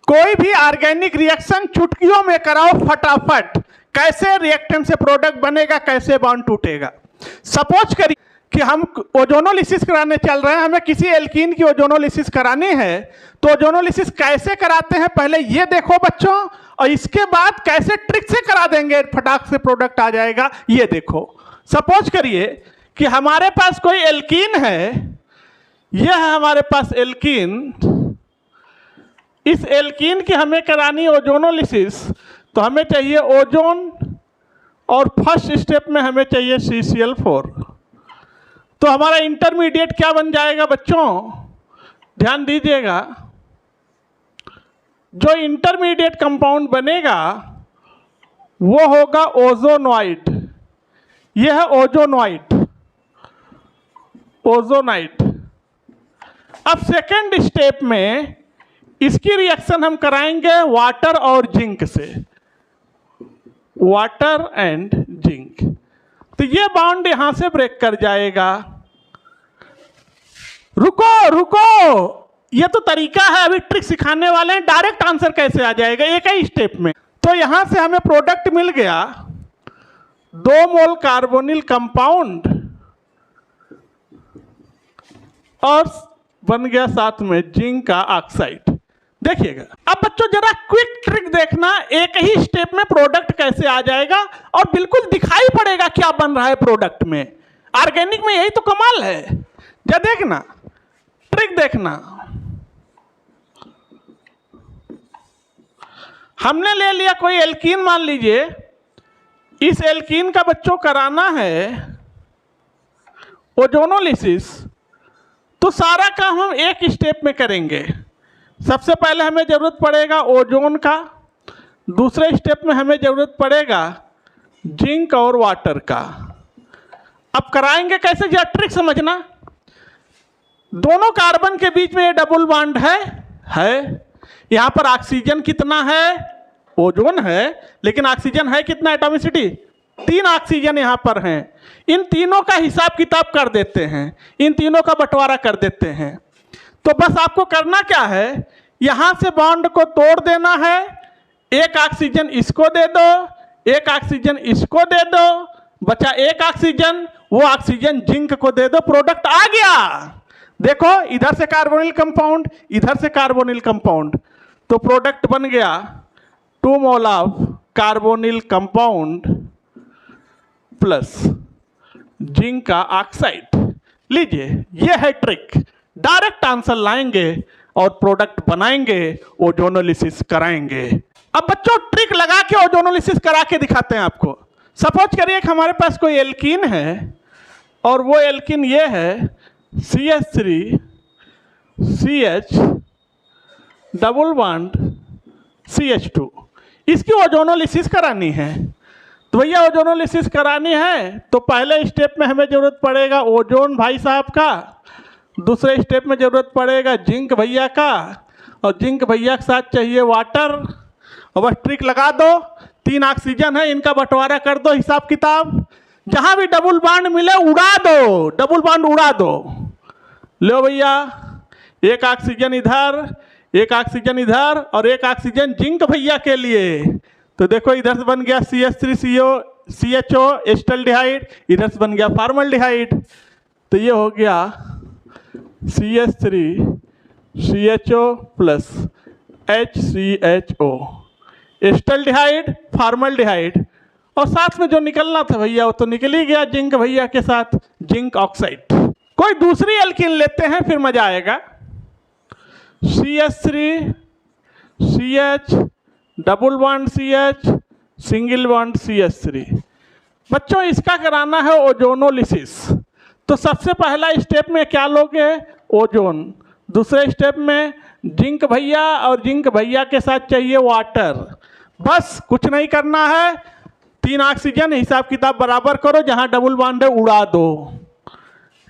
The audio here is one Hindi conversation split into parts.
कोई भी ऑर्गेनिक रिएक्शन चुटकियों में कराओ फटाफट। कैसे रिएक्टेंट से प्रोडक्ट बनेगा, कैसे बॉन्ड टूटेगा। सपोज करिए कि हम ओजोनोलिसिस कराने चल रहे हैं, हमें किसी एल्कीन की ओजोनोलिसिस करानी है, तो ओजोनोलिसिस कैसे कराते हैं पहले ये देखो बच्चों, और इसके बाद कैसे ट्रिक से करा देंगे फटाक से प्रोडक्ट आ जाएगा ये देखो। सपोज करिए कि हमारे पास कोई एल्कीन है, यह है हमारे पास एल्कीन। इस एल्कीन की हमें करानी ओजोनोलिसिस, तो हमें चाहिए ओजोन और फर्स्ट स्टेप में हमें चाहिए CCl4। तो हमारा इंटरमीडिएट क्या बन जाएगा बच्चों, ध्यान दीजिएगा। जो इंटरमीडिएट कंपाउंड बनेगा वो होगा ओजोनॉइड। यह है ओजोनॉइड, ओजोनाइट। अब सेकेंड स्टेप में इसकी रिएक्शन हम कराएंगे वाटर और जिंक से, वाटर एंड जिंक। तो ये बॉन्ड यहां से ब्रेक कर जाएगा। रुको रुको, ये तो तरीका है, अभी ट्रिक सिखाने वाले हैं। डायरेक्ट आंसर कैसे आ जाएगा एक ही स्टेप में। तो यहां से हमें प्रोडक्ट मिल गया 2 मोल कार्बोनिल कंपाउंड और बन गया साथ में जिंक का ऑक्साइड। देखिएगा अब बच्चों जरा क्विक ट्रिक देखना, एक ही स्टेप में प्रोडक्ट कैसे आ जाएगा और बिल्कुल दिखाई पड़ेगा क्या बन रहा है प्रोडक्ट में। ऑर्गेनिक में यही तो कमाल है। जा देखना, ट्रिक देखना। हमने ले लिया कोई एल्कीन, मान लीजिए इस एल्कीन का बच्चों कराना है ओजोनोलिसिस, तो सारा काम हम एक स्टेप में करेंगे। सबसे पहले हमें जरूरत पड़ेगा ओजोन का, दूसरे स्टेप में हमें जरूरत पड़ेगा जिंक और वाटर का। अब कराएंगे कैसे, जरा ट्रिक समझना। दोनों कार्बन के बीच में ये डबल बॉन्ड है। यहां पर ऑक्सीजन कितना है, ओजोन है, लेकिन ऑक्सीजन है कितना एटॉमिसिटी, 3 ऑक्सीजन यहां पर हैं। इन तीनों का हिसाब किताब कर देते हैं, इन तीनों का बंटवारा कर देते हैं। तो बस आपको करना क्या है, यहां से बॉन्ड को तोड़ देना है। एक ऑक्सीजन इसको दे दो, एक ऑक्सीजन इसको दे दो, बचा एक ऑक्सीजन, वो ऑक्सीजन जिंक को दे दो, प्रोडक्ट आ गया। देखो इधर से कार्बोनिल कंपाउंड, इधर से कार्बोनिल कंपाउंड, तो प्रोडक्ट बन गया 2 mole of carbonyl compound plus zinc का ऑक्साइड। लीजिए ये है ट्रिक, डायरेक्ट आंसर लाएंगे और प्रोडक्ट बनाएंगे, ओजोनोलिसिस कराएंगे। अब बच्चों ट्रिक लगा के ओजोनोलिसिस करा के दिखाते हैं आपको। सपोज करिए कि हमारे पास कोई एल्कीन है और वो एल्कीन ये है CH3 CH double bond CH2। इसकी ओजोनोलिसिस करानी है। तो भैया ओजोनोलिसिस करानी है तो पहले स्टेप में हमें जरूरत पड़ेगा ओजोन भाई साहब का, दूसरे स्टेप में जरूरत पड़ेगा जिंक भैया का, और जिंक भैया के साथ चाहिए वाटर। और बस ट्रिक लगा दो, 3 ऑक्सीजन है, इनका बंटवारा कर दो हिसाब किताब। जहां भी डबल बॉन्ड मिले उड़ा दो, डबल बॉन्ड उड़ा दो। लो भैया, एक ऑक्सीजन इधर, एक ऑक्सीजन इधर, और एक ऑक्सीजन जिंक भैया के लिए। तो देखो इधर से बन गया CH3CO CHO एस्टल्डिहाइड, इधर से बन गया फॉर्मल्डिहाइड। तो ये हो गया CH3 CHO plus HCHO acetaldehyde formaldehyde. और साथ में जो निकलना था भैया वो तो निकल ही गया जिंक भैया के साथ, जिंक ऑक्साइड। कोई दूसरी एल्कीन लेते हैं फिर मजा आएगा। CH3 CH double bond CH single bond CH3। बच्चों इसका कराना है ओजोनोलिसिस। तो सबसे पहला स्टेप में क्या लोगे, ओजोन। दूसरे स्टेप में जिंक भैया, और जिंक भैया के साथ चाहिए वाटर। बस कुछ नहीं करना है, 3 ऑक्सीजन, हिसाब किताब बराबर करो, जहां डबल बॉन्ड है उड़ा दो।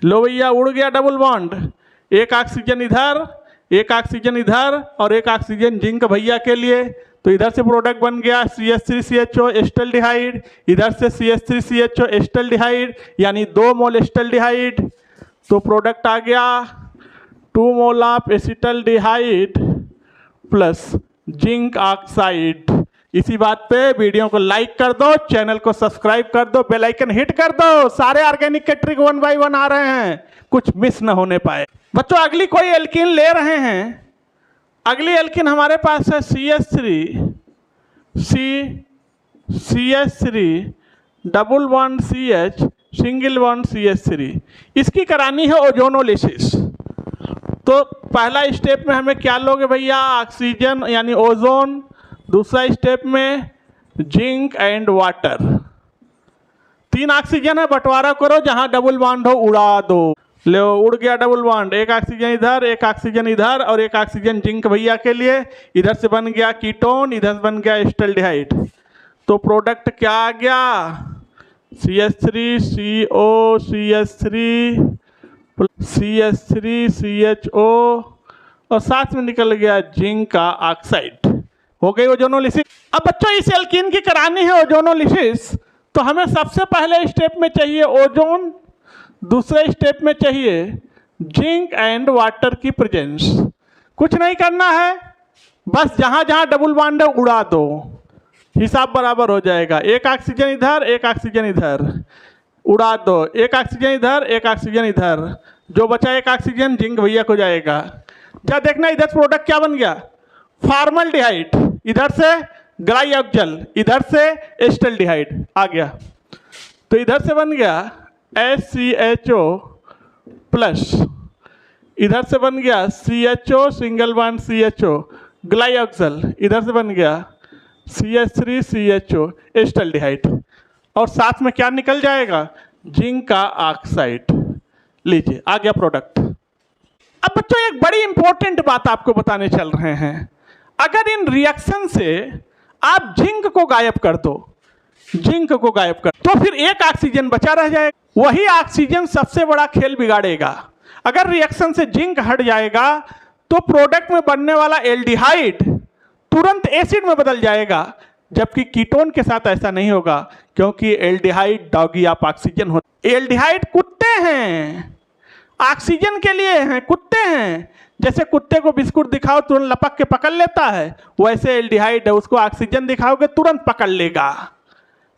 लो भैया उड़ गया डबल बॉन्ड, एक ऑक्सीजन इधर, एक ऑक्सीजन इधर, और एक ऑक्सीजन जिंक भैया के लिए। तो इधर से प्रोडक्ट बन गया CH3 CHO एस्टल्डिहाइड, इधर से CH3 CHO एस्टल्डिहाइड, यानी 2 मोल एस्टल्डिहाइड। तो प्रोडक्ट आ गया 2 mole of acetaldehyde plus zinc oxide. इसी बात पे वीडियो को लाइक कर दो, चैनल को सब्सक्राइब कर दो, बेल आइकन हिट कर दो। सारे ऑर्गेनिक के ट्रिक 1 बाय 1 आ रहे हैं, कुछ मिस न होने पाए। बच्चों अगली कोई एल्कीन ले रहे हैं। अगली एल्कीन हमारे पास है CH3 double bond CH single bond CH3। इसकी करानी है ओजोनोलिसिस। तो पहला स्टेप में हमें क्या लोगे भैया, ऑक्सीजन यानी ओजोन। दूसरा स्टेप में जिंक एंड वाटर। 3 ऑक्सीजन है, बंटवारा करो, जहां डबल बॉन्ड हो उड़ा दो। ले उड़ गया डबल बॉन्ड, एक ऑक्सीजन इधर, एक ऑक्सीजन इधर और एक ऑक्सीजन जिंक भैया के लिए। इधर से बन गया कीटोन, इधर से बन गया एसिटाल्डिहाइड। तो प्रोडक्ट क्या आ गया, CH3CO CH3CHO और साथ में निकल गया जिंक का ऑक्साइड। हो गई ओजोनोलिसिस। अब बच्चों इस एल्कीन की करानी है ओजोनोलिसिस, तो हमें सबसे पहले स्टेप में चाहिए ओजोन, दूसरे स्टेप में चाहिए जिंक एंड वाटर की प्रेजेंस। कुछ नहीं करना है, बस जहां जहां डबल बॉन्ड है उड़ा दो, हिसाब बराबर हो जाएगा। एक ऑक्सीजन इधर, एक ऑक्सीजन इधर, उड़ा दो। एक ऑक्सीजन इधर, एक ऑक्सीजन इधर, जो बचा एक ऑक्सीजन जिंक भैया को जाएगा। जा देखना इधर प्रोडक्ट क्या बन गया, फॉर्मल्डिहाइड, इधर से ग्लाइऑक्जल, इधर से एसिटाल्डिहाइड आ गया। तो इधर से बन गया HCHO प्लस, इधर से बन गया CHO सिंगल बॉन्ड CHO ग्लाइऑक्जल, इधर से बन गया CH3CHO एसिटाल्डिहाइड और साथ में क्या निकल जाएगा, जिंक का ऑक्साइड। लीजिए आ गया प्रोडक्ट। अब बच्चों एक बड़ी इंपॉर्टेंट बात आपको बताने चल रहे हैं। अगर इन रिएक्शन से आप जिंक को गायब कर दो, जिंक को गायब कर, तो फिर एक ऑक्सीजन बचा रह जाएगा। वही ऑक्सीजन सबसे बड़ा खेल बिगाड़ेगा। अगर रिएक्शन से जिंक हट जाएगा तो प्रोडक्ट में बनने वाला एल्डिहाइड तुरंत एसिड में बदल जाएगा, जबकि कीटोन के साथ ऐसा नहीं होगा, क्योंकि एल्डिहाइड डॉगी आप ऑक्सीजन हो। एल्डिहाइड कुत्ते हैं, ऑक्सीजन के लिए हैं, कुत्ते हैं। जैसे कुत्ते को बिस्कुट दिखाओ तुरंत लपक के पकड़ लेता है, वैसे एल्डिहाइड है, उसको ऑक्सीजन दिखाओगे तुरंत पकड़ लेगा।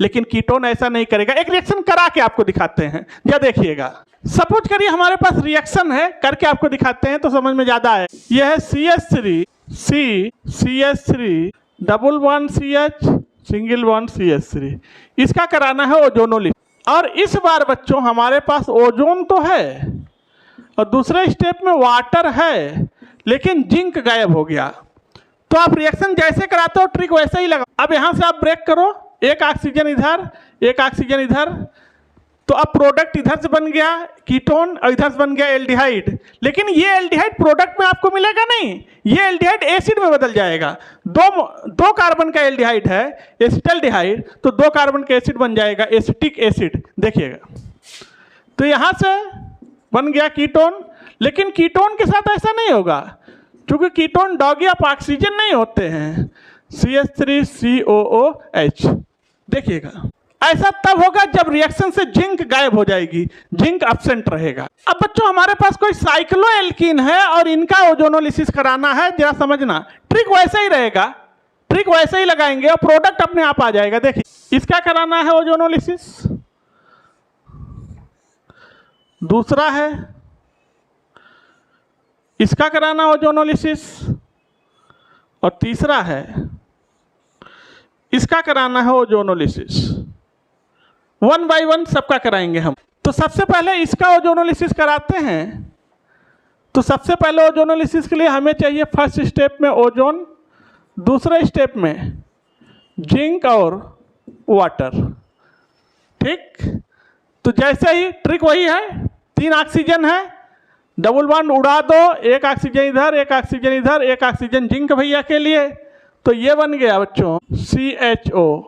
लेकिन कीटोन ऐसा नहीं करेगा। एक रिएक्शन करा के आपको दिखाते हैं, या देखिएगा। सपोज करिए हमारे पास रिएक्शन है, करके आपको दिखाते हैं तो समझ में ज्यादा है। यह है CH3 double bond CH single bond CH3। इसका कराना है ओजोनोलिसिस। और इस बार बच्चों हमारे पास ओजोन तो है और दूसरे स्टेप में वाटर है, लेकिन जिंक गायब हो गया। तो आप रिएक्शन जैसे कराते हो ट्रिक वैसे ही लगा। अब यहाँ से आप ब्रेक करो, एक ऑक्सीजन इधर, एक ऑक्सीजन इधर, तो अब प्रोडक्ट इधर से बन गया कीटोन और इधर से बन गया एल्डिहाइड। लेकिन ये एल्डिहाइड प्रोडक्ट में आपको मिलेगा नहीं, ये एल्डिहाइड एसिड में बदल जाएगा। दो कार्बन का एल्डिहाइड है एसिटाल्डिहाइड, तो 2 कार्बन का एसिड बन जाएगा एसिटिक एसिड। देखिएगा, तो यहाँ से बन गया कीटोन। लेकिन कीटोन के साथ ऐसा नहीं होगा, क्योंकि कीटोन डॉगी ऑफ ऑक्सीजन नहीं होते हैं। CH3COOH। देखिएगा, ऐसा तब होगा जब रिएक्शन से जिंक गायब हो जाएगी, जिंक एब्सेंट रहेगा। अब बच्चों हमारे पास कोई साइक्लोएल्कीन है और इनका ओजोनोलिसिस कराना है, जरा समझना। ट्रिक वैसे ही रहेगा, ट्रिक वैसे ही लगाएंगे और प्रोडक्ट अपने आप आ जाएगा। देखिए, इसका कराना है ओजोनोलिसिस, दूसरा है इसका कराना ओजोनोलिसिस, और तीसरा है इसका कराना है ओजोनोलिसिस। 1 बाय 1 सबका कराएंगे हम। तो सबसे पहले इसका ओजोनोलिसिस कराते हैं। तो सबसे पहले ओजोनोलिसिस के लिए हमें चाहिए फर्स्ट स्टेप में ओजोन, दूसरे स्टेप में जिंक और वाटर। ठीक, तो जैसे ही ट्रिक वही है, 3 ऑक्सीजन है, डबल बॉन्ड उड़ा दो, एक ऑक्सीजन इधर, एक ऑक्सीजन इधर, एक ऑक्सीजन जिंक भैया के लिए। तो ये बन गया बच्चों CHO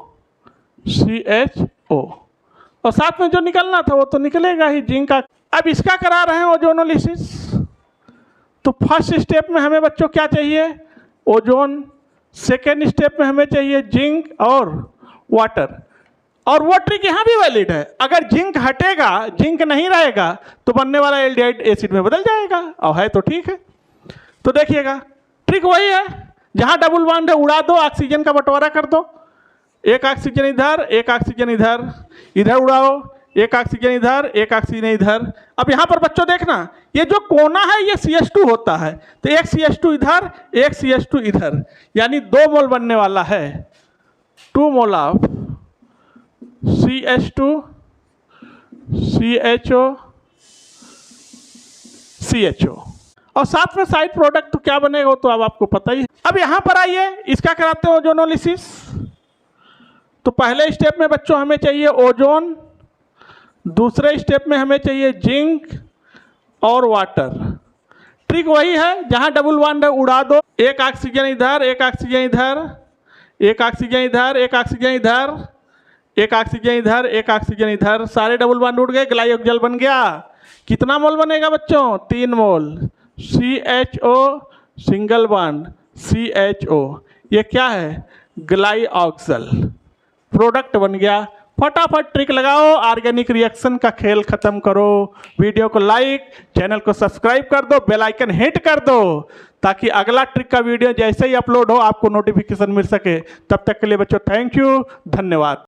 और साथ में जो निकलना था वो तो निकलेगा ही, जिंक का। अब इसका करा रहे हैं ओजोनोलिसिस। तो फर्स्ट स्टेप में हमें बच्चों क्या चाहिए, ओजोन। सेकेंड स्टेप में हमें चाहिए जिंक और वाटर। और वो ट्रिक यहाँ भी वैलिड है, अगर जिंक हटेगा, जिंक नहीं रहेगा, तो बनने वाला एल्डिहाइड एसिड में बदल जाएगा, और है तो ठीक है। तो देखिएगा, ट्रिक वही है, जहाँ डबल बॉन्ड है उड़ा दो, ऑक्सीजन का बंटवारा कर दो, एक ऑक्सीजन इधर, एक ऑक्सीजन इधर, इधर उड़ाओ, एक ऑक्सीजन इधर, एक ऑक्सीजन इधर। अब यहाँ पर बच्चों देखना, ये जो कोना है ये CH2 होता है, तो एक CH2 इधर, एक CH2 इधर, यानी 2 मोल बनने वाला है, 2 mole of CH2 CHO CHO, और साथ में साइड प्रोडक्ट तो क्या बनेगा वो तो अब आपको पता ही है। अब यहाँ पर आइए, इसका कराते हैं ओजोनोलिसिस। तो पहले स्टेप में बच्चों हमें चाहिए ओजोन, दूसरे स्टेप में हमें चाहिए जिंक और वाटर। ट्रिक वही है, जहाँ डबल बॉन्ड है उड़ा दो, एक ऑक्सीजन इधर, एक ऑक्सीजन इधर, एक ऑक्सीजन इधर, एक ऑक्सीजन इधर, एक ऑक्सीजन इधर, एक ऑक्सीजन इधर, सारे डबल बॉन्ड उड़ गए, ग्लाइकोजल बन गया। कितना मोल बनेगा बच्चों? 3 मोल। CHO सिंगल बॉन्ड CHO, ये क्या है? ग्लाइऑक्सल, प्रोडक्ट बन गया। फटाफट ट्रिक लगाओ, ऑर्गेनिक रिएक्शन का खेल खत्म करो। वीडियो को लाइक, चैनल को सब्सक्राइब कर दो, बेल आइकन हिट कर दो, ताकि अगला ट्रिक का वीडियो जैसे ही अपलोड हो आपको नोटिफिकेशन मिल सके। तब तक के लिए बच्चों थैंक यू, धन्यवाद।